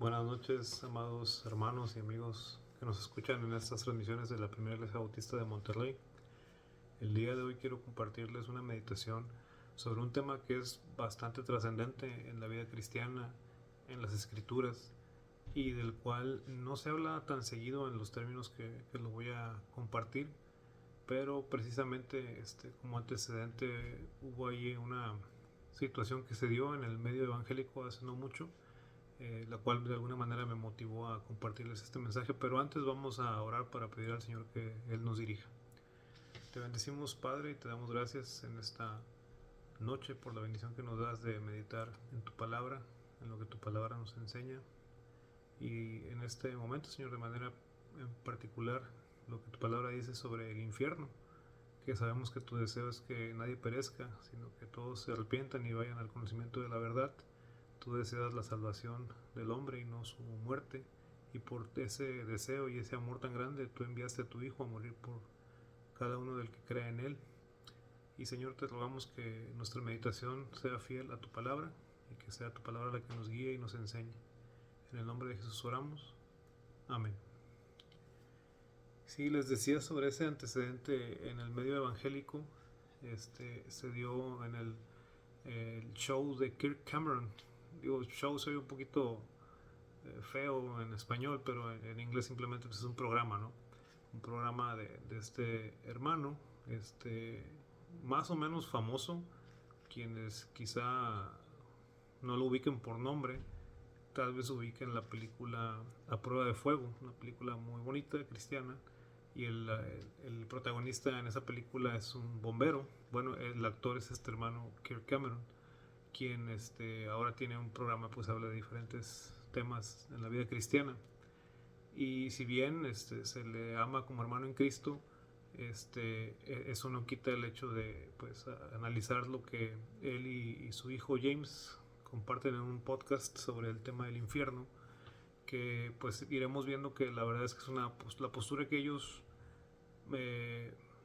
Buenas noches, amados hermanos y amigos que nos escuchan en estas transmisiones de la Primera Iglesia Bautista de Monterrey. El día de hoy quiero compartirles una meditación sobre un tema que es bastante trascendente en la vida cristiana, en las Escrituras, y del cual no se habla tan seguido en los términos que lo voy a compartir, pero precisamente como antecedente hubo ahí una situación que se dio en el medio evangélico hace no mucho, la cual de alguna manera me motivó a compartirles este mensaje. Pero antes vamos a orar para pedir al Señor que Él nos dirija. Te bendecimos, Padre, y te damos gracias en esta noche por la bendición que nos das de meditar en tu palabra, en lo que tu palabra nos enseña. Y en este momento, Señor, de manera en particular, lo que tu palabra dice sobre el infierno, que sabemos que tu deseo es que nadie perezca, sino que todos se arrepientan y vayan al conocimiento de la verdad. Tú deseas la salvación del hombre y no su muerte, y por ese deseo y ese amor tan grande tú enviaste a tu Hijo a morir por cada uno del que crea en Él. Y Señor, te rogamos que nuestra meditación sea fiel a tu palabra y que sea tu palabra la que nos guíe y nos enseñe. En el nombre de Jesús oramos. Amén. Sí, les decía sobre ese antecedente en el medio evangélico. Se dio en el show de Kirk Cameron. Digo, show soy un poquito feo en español, pero en inglés simplemente pues, es un programa, ¿no? Un programa de este hermano, más o menos famoso, quienes quizá no lo ubiquen por nombre, tal vez ubiquen la película A Prueba de Fuego, una película muy bonita, cristiana, y el protagonista en esa película es un bombero. Bueno, el actor es este hermano Kirk Cameron, quien ahora tiene un programa, pues habla de diferentes temas en la vida cristiana. Y si bien se le ama como hermano en Cristo, eso no quita el hecho de pues analizar lo que él y su hijo James comparten en un podcast sobre el tema del infierno, que pues iremos viendo que la verdad es que es la postura que ellos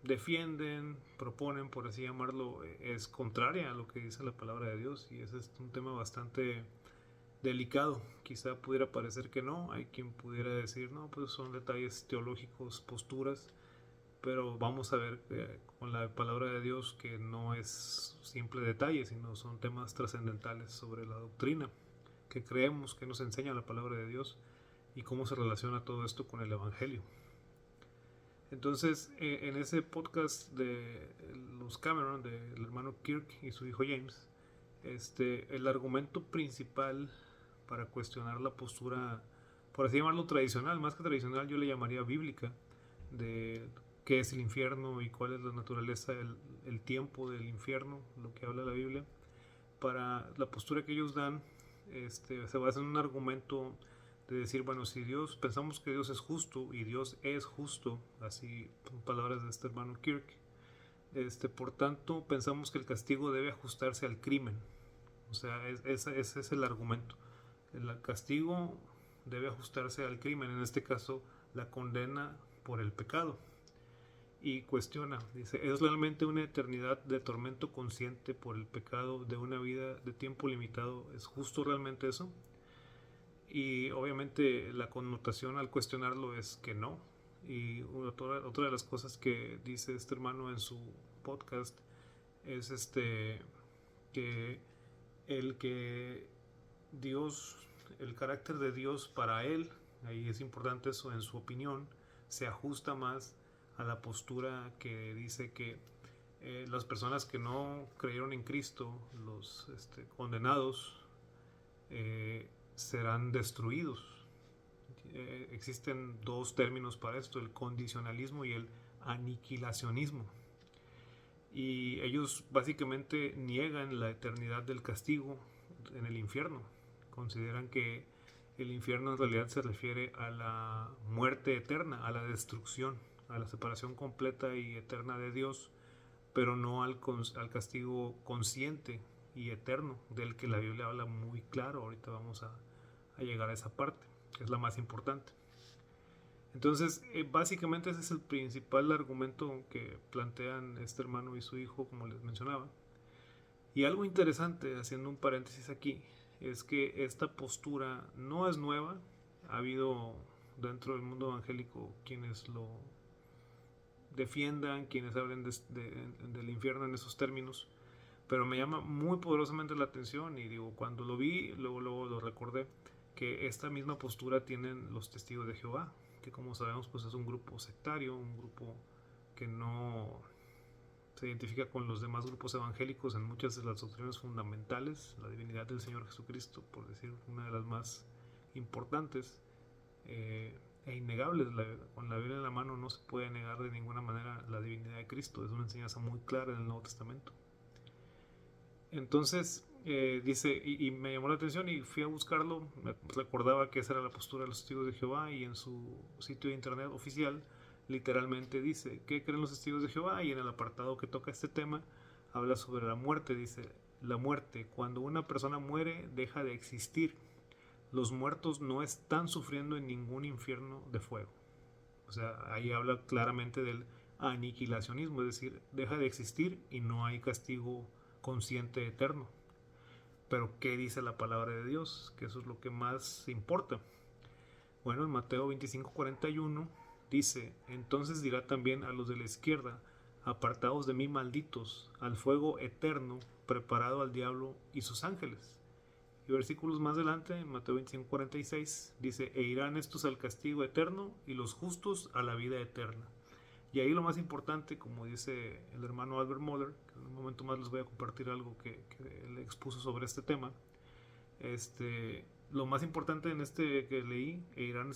defienden, proponen, por así llamarlo, es contraria a lo que dice la palabra de Dios, y ese es un tema bastante delicado. Quizá pudiera parecer que no, hay quien pudiera decir no, pues son detalles teológicos, posturas, pero vamos a ver con la palabra de Dios que no es simple detalle, sino son temas trascendentales sobre la doctrina que creemos, que nos enseña la palabra de Dios y cómo se relaciona todo esto con el Evangelio. Entonces, en ese podcast de los Cameron, del hermano Kirk y su hijo James, el argumento principal para cuestionar la postura, por así llamarlo, tradicional, más que tradicional, yo le llamaría bíblica, de qué es el infierno y cuál es la naturaleza, el tiempo del infierno, lo que habla la Biblia. Para la postura que ellos dan, se basa en un argumento de decir, bueno, si Dios, pensamos que Dios es justo y Dios es justo, así son palabras de este hermano Kirk, por tanto pensamos que el castigo debe ajustarse al crimen. O sea, ese es el argumento. El castigo debe ajustarse al crimen, en este caso la condena por el pecado. Y cuestiona, dice, ¿es realmente una eternidad de tormento consciente por el pecado de una vida de tiempo limitado? ¿Es justo realmente eso? Y obviamente la connotación al cuestionarlo es que no. Y otra de las cosas que dice este hermano en su podcast es que que Dios, el carácter de Dios para él, ahí es importante eso, en su opinión, se ajusta más a la postura que dice que las personas que no creyeron en Cristo, los condenados, serán destruidos. Existen dos términos para esto, el condicionalismo y el aniquilacionismo. Y ellos básicamente niegan la eternidad del castigo en el infierno. Consideran que el infierno en realidad se refiere a la muerte eterna, a la destrucción, a la separación completa y eterna de Dios, pero no al castigo consciente y eterno del que la Biblia habla muy claro. Ahorita vamos a llegar a esa parte, que es la más importante. Entonces, básicamente ese es el principal argumento que plantean este hermano y su hijo, como les mencionaba. Y algo interesante, haciendo un paréntesis aquí, es que esta postura no es nueva. Ha habido dentro del mundo evangélico quienes lo defiendan, quienes hablen del infierno en esos términos, pero me llama muy poderosamente la atención y digo, cuando lo vi, luego lo recordé, que esta misma postura tienen los testigos de Jehová, que como sabemos pues es un grupo sectario, un grupo que no se identifica con los demás grupos evangélicos en muchas de las doctrinas fundamentales, la divinidad del Señor Jesucristo, por decir una de las más importantes e innegables. Con la Biblia en la mano no se puede negar de ninguna manera la divinidad de Cristo, es una enseñanza muy clara en el Nuevo Testamento. Entonces dice, y me llamó la atención y fui a buscarlo, me recordaba que esa era la postura de los testigos de Jehová, y en su sitio de internet oficial literalmente dice, ¿qué creen los testigos de Jehová? Y en el apartado que toca este tema habla sobre la muerte. Dice, la muerte, cuando una persona muere deja de existir. Los muertos no están sufriendo en ningún infierno de fuego. O sea, ahí habla claramente del aniquilacionismo, es decir, deja de existir y no hay castigo consciente eterno. Pero ¿qué dice la palabra de Dios? Que eso es lo que más importa. Bueno, en Mateo 25:41 dice, entonces dirá también a los de la izquierda, apartaos de mí, malditos, al fuego eterno preparado al diablo y sus ángeles. Y versículos más adelante, en Mateo 25:46, dice, e irán estos al castigo eterno y los justos a la vida eterna. Y ahí lo más importante, como dice el hermano Albert Mohler, que en un momento más les voy a compartir algo que él expuso sobre este tema, lo más importante en este que leí, e irán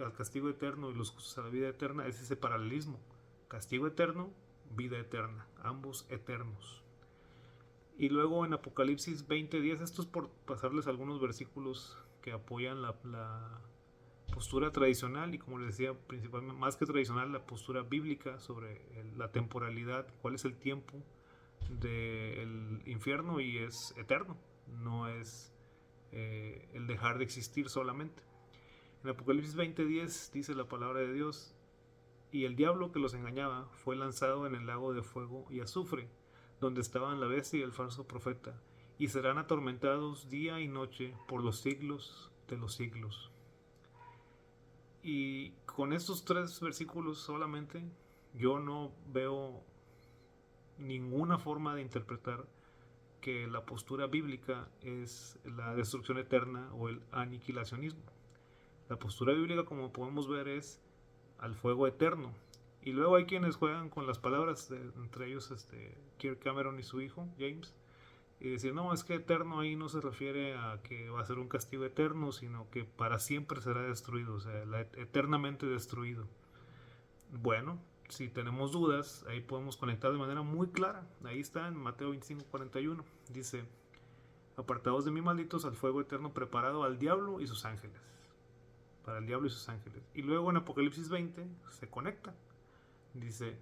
al castigo eterno y los justos a la vida eterna, es ese paralelismo. Castigo eterno, vida eterna, ambos eternos. Y luego en Apocalipsis 20:10, esto es por pasarles algunos versículos que apoyan la postura tradicional, y como les decía, principalmente, más que tradicional, la postura bíblica sobre la temporalidad, cuál es el tiempo del infierno, y es eterno, no es el dejar de existir solamente. En Apocalipsis 20:10 dice la palabra de Dios, y el diablo que los engañaba fue lanzado en el lago de fuego y azufre, donde estaban la bestia y el falso profeta, y serán atormentados día y noche por los siglos de los siglos. Y con estos 3 versículos solamente, yo no veo ninguna forma de interpretar que la postura bíblica es la destrucción eterna o el aniquilacionismo. La postura bíblica, como podemos ver, es al fuego eterno. Y luego hay quienes juegan con las palabras, entre ellos Kirk Cameron y su hijo James, y decir, no, es que eterno ahí no se refiere a que va a ser un castigo eterno, sino que para siempre será destruido, o sea, eternamente destruido. Bueno, si tenemos dudas, ahí podemos conectar de manera muy clara. Ahí está en Mateo 25:41. Dice, apartados de mí, malditos, al fuego eterno preparado al diablo y sus ángeles. Para el diablo y sus ángeles. Y luego en Apocalipsis 20 se conecta. Dice,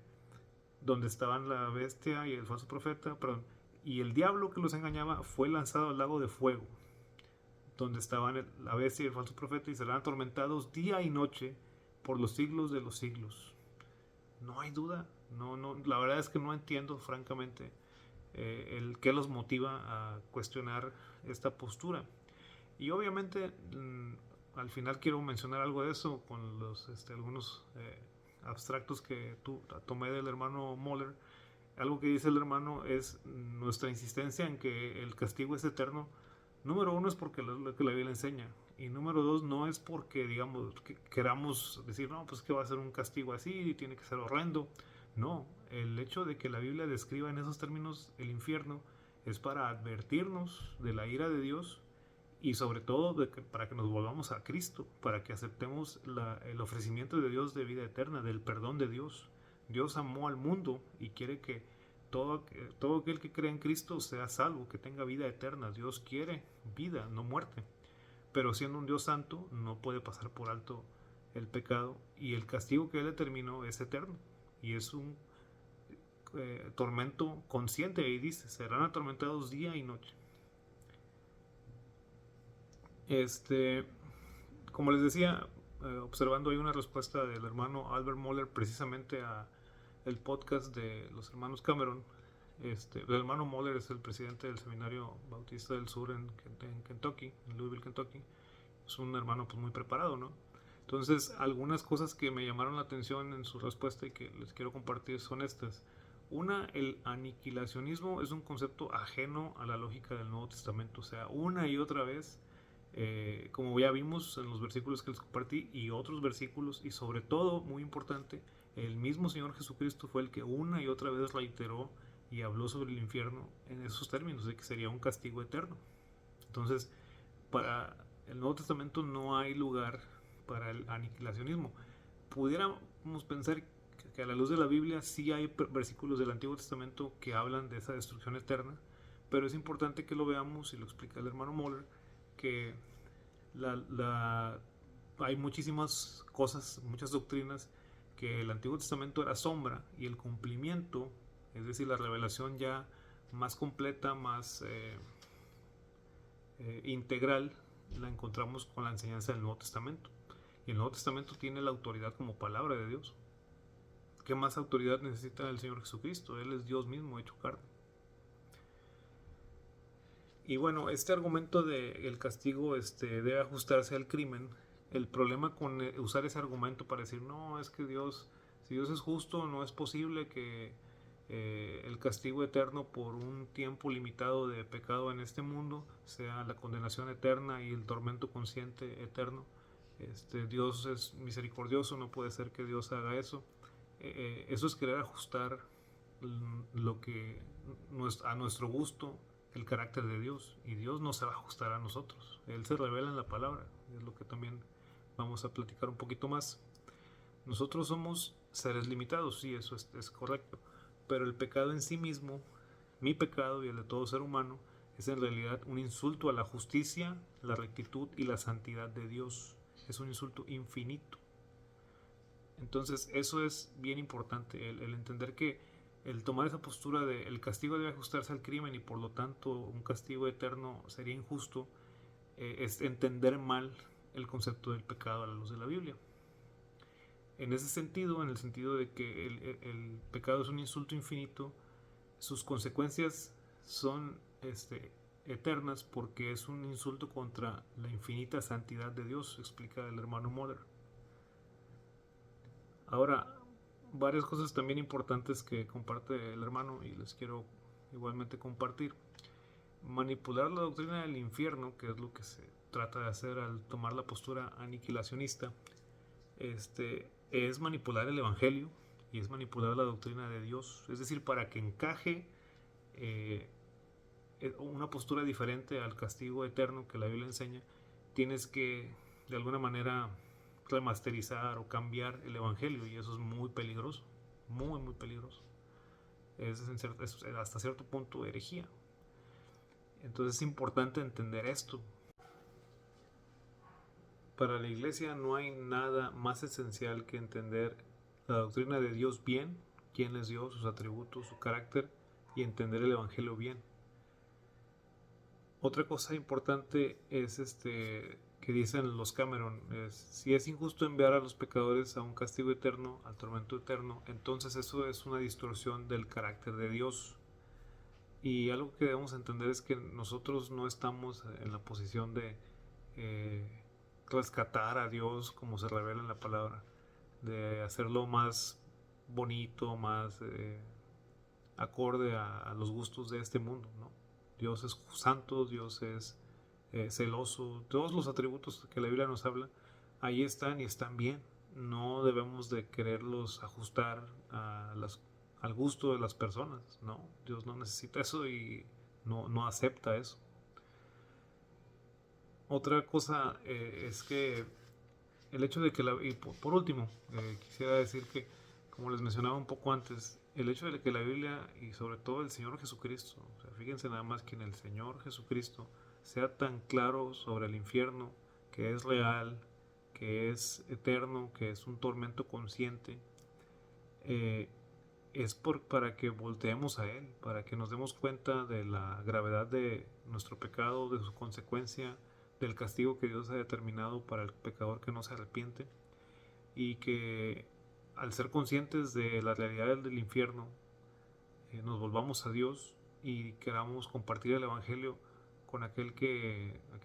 donde estaban la bestia y el falso profeta, perdón, y el diablo que los engañaba fue lanzado al lago de fuego, donde estaban la bestia y el falso profeta, y serán atormentados día y noche por los siglos de los siglos. No hay duda, no, la verdad es que no entiendo francamente el qué los motiva a cuestionar esta postura. Y obviamente al final quiero mencionar algo de eso con los algunos abstractos que tomé del hermano Mohler. Algo que dice el hermano es nuestra insistencia en que el castigo es eterno. Número 1 es porque lo que la Biblia enseña, y número 2 no es porque, digamos, que queramos decir, no, pues que va a ser un castigo así y tiene que ser horrendo. No, el hecho de que la Biblia describa en esos términos el infierno es para advertirnos de la ira de Dios, y sobre todo para que nos volvamos a Cristo, para que aceptemos el ofrecimiento de Dios de vida eterna, del perdón de Dios. Dios amó al mundo y quiere que todo aquel que cree en Cristo sea salvo, que tenga vida eterna. Dios quiere vida, no muerte. Pero siendo un Dios santo, no puede pasar por alto el pecado, y el castigo que Él determinó es eterno. Y es un tormento consciente. Ahí dice, serán atormentados día y noche. Como les decía, observando ahí una respuesta del hermano Albert Mohler precisamente a el podcast de los hermanos Cameron, el hermano Moller es el presidente del Seminario Bautista del Sur en Kentucky, en Louisville, Kentucky. Es un hermano pues muy preparado, ¿no? Entonces, algunas cosas que me llamaron la atención en su respuesta y que les quiero compartir son estas. Una, el aniquilacionismo es un concepto ajeno a la lógica del Nuevo Testamento. O sea, una y otra vez, como ya vimos en los versículos que les compartí y otros versículos, y sobre todo, muy importante, el mismo Señor Jesucristo fue el que una y otra vez reiteró y habló sobre el infierno en esos términos, de que sería un castigo eterno. Entonces, para el Nuevo Testamento no hay lugar para el aniquilacionismo. Pudiéramos pensar que a la luz de la Biblia sí hay versículos del Antiguo Testamento que hablan de esa destrucción eterna, pero es importante que lo veamos, y lo explica el hermano Moller, que hay muchísimas cosas, muchas doctrinas, que el Antiguo Testamento era sombra y el cumplimiento, es decir, la revelación ya más completa, más integral, la encontramos con la enseñanza del Nuevo Testamento. Y el Nuevo Testamento tiene la autoridad como palabra de Dios. ¿Qué más autoridad necesita el Señor Jesucristo? Él es Dios mismo hecho carne. Y bueno, este argumento de el castigo debe ajustarse al crimen. El problema con usar ese argumento para decir, no, es que Dios, si Dios es justo, no es posible que el castigo eterno por un tiempo limitado de pecado en este mundo sea la condenación eterna y el tormento consciente eterno. Dios es misericordioso, no puede ser que Dios haga eso. Eso es querer ajustar lo que a nuestro gusto el carácter de Dios, y Dios no se va a ajustar a nosotros. Él se revela en la palabra, es lo que también vamos a platicar un poquito más. Nosotros somos seres limitados, sí, eso es correcto, pero el pecado en sí mismo, mi pecado y el de todo ser humano, es en realidad un insulto a la justicia, la rectitud y la santidad de Dios. Es un insulto infinito. Entonces eso es bien importante, el entender que el tomar esa postura de el castigo debe ajustarse al crimen y por lo tanto un castigo eterno sería injusto, es entender mal el concepto del pecado a la luz de la Biblia. En ese sentido, en el sentido de que el pecado es un insulto infinito, sus consecuencias son eternas porque es un insulto contra la infinita santidad de Dios, explica el hermano Moller. Ahora, varias cosas también importantes que comparte el hermano y les quiero igualmente compartir. Manipular la doctrina del infierno, que es lo que se trata de hacer al tomar la postura aniquilacionista, es manipular el evangelio y es manipular la doctrina de Dios. Es decir, para que encaje una postura diferente al castigo eterno que la Biblia enseña, tienes que de alguna manera remasterizar o cambiar el evangelio, y eso es muy peligroso, muy muy peligroso. Es hasta cierto punto herejía. Entonces es importante entender esto. Para la iglesia no hay nada más esencial que entender la doctrina de Dios bien, quién es Dios, sus atributos, su carácter, y entender el evangelio bien. Otra cosa importante es que dicen los Cameron, si es injusto enviar a los pecadores a un castigo eterno, al tormento eterno, entonces eso es una distorsión del carácter de Dios. Y algo que debemos entender es que nosotros no estamos en la posición de rescatar a Dios como se revela en la palabra, de hacerlo más bonito, más acorde a los gustos de este mundo, ¿no? Dios es santo, Dios es celoso, todos los atributos que la Biblia nos habla, ahí están y están bien. No debemos de quererlos ajustar al gusto de las personas, ¿no? Dios no necesita eso y no acepta eso. Otra cosa es que el hecho de que y por último, quisiera decir que, como les mencionaba un poco antes, el hecho de que la Biblia y sobre todo el Señor Jesucristo, o sea, fíjense nada más que en el Señor Jesucristo sea tan claro sobre el infierno, que es real, que es eterno, que es un tormento consciente, es para que volteemos a Él, para que nos demos cuenta de la gravedad de nuestro pecado, de su consecuencia, del castigo que Dios ha determinado para el pecador que no se arrepiente, y que al ser conscientes de la realidad del infierno, nos volvamos a Dios y queramos compartir el Evangelio con aquel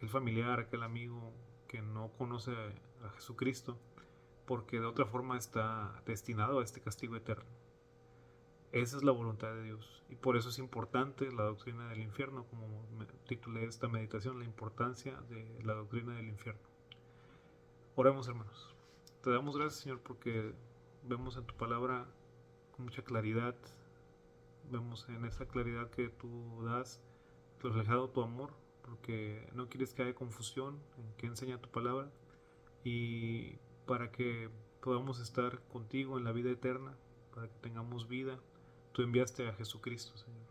familiar, aquel amigo que no conoce a Jesucristo, porque de otra forma está destinado a este castigo eterno. Esa es la voluntad de Dios, y por eso es importante la doctrina del infierno, como titulé esta meditación, la importancia de la doctrina del infierno. Oremos, hermanos. Te damos gracias, Señor, porque vemos en tu palabra con mucha claridad, vemos en esa claridad que tú das reflejado tu amor, porque no quieres que haya confusión en qué enseña tu palabra, y para que podamos estar contigo en la vida eterna, para que tengamos vida, tú enviaste a Jesucristo, Señor.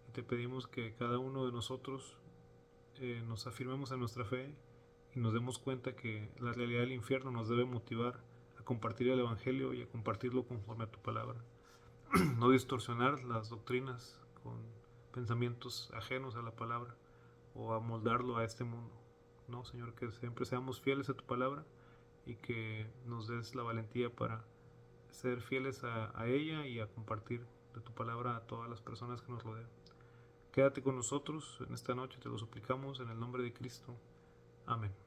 Y te pedimos que cada uno de nosotros nos afirmemos en nuestra fe y nos demos cuenta que la realidad del infierno nos debe motivar a compartir el Evangelio y a compartirlo conforme a tu palabra. No distorsionar las doctrinas con pensamientos ajenos a la palabra o amoldarlo a este mundo. No, Señor, que siempre seamos fieles a tu palabra y que nos des la valentía para ser fieles a ella y a compartir de tu palabra a todas las personas que nos rodean. Quédate con nosotros en esta noche, te lo suplicamos en el nombre de Cristo. Amén.